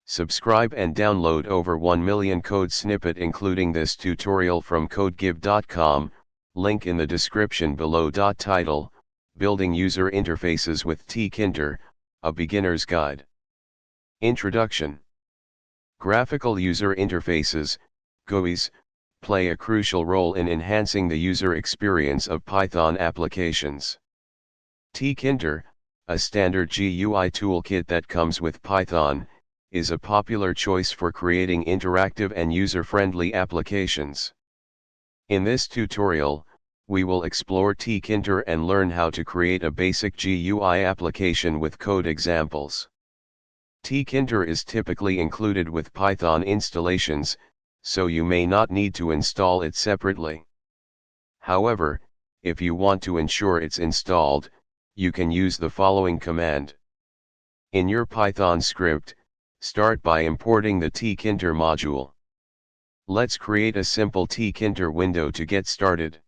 Subscribe and download over 1 million code snippet including this tutorial from codegive.com, link in the description below. Title, Building User Interfaces with Tkinter, a Beginner's Guide. Introduction. Graphical User Interfaces, GUIs, play a crucial role in enhancing the user experience of Python applications. Tkinter, a standard GUI toolkit that comes with Python, is a popular choice for creating interactive and user-friendly applications. In this tutorial, we will explore Tkinter and learn how to create a basic GUI application with code examples. Tkinter is typically included with Python installations, so you may not need to install it separately. However, if you want to ensure it's installed, you can use the following command. In your Python script, start by importing the Tkinter module. Let's create a simple Tkinter window to get started.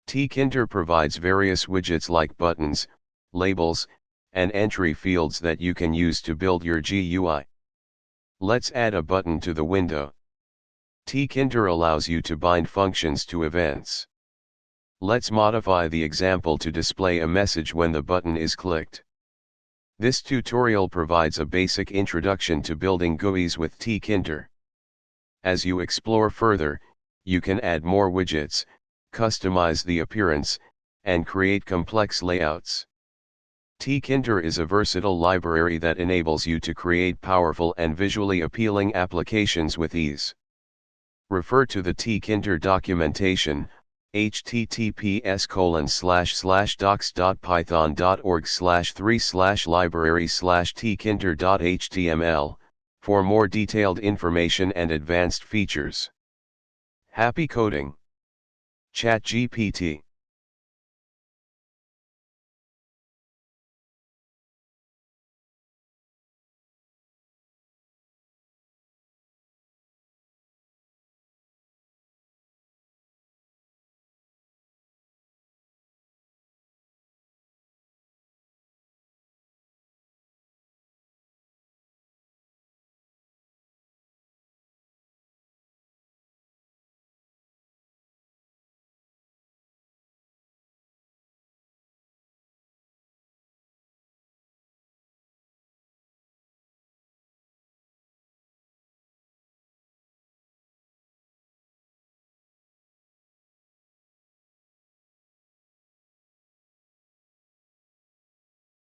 Tkinter provides various widgets like buttons, labels, and entry fields that you can use to build your GUI. Let's add a button to the window. Tkinter allows you to bind functions to events. Let's modify the example to display a message when the button is clicked. This tutorial provides a basic introduction to building GUIs with Tkinter. As you explore further, you can add more widgets, customize the appearance, and create complex layouts. Tkinter is a versatile library that enables you to create powerful and visually appealing applications with ease. Refer to the Tkinter documentation, https://docs.python.org/3/library/tkinter.html, for more detailed information and advanced features. Happy coding! ChatGPT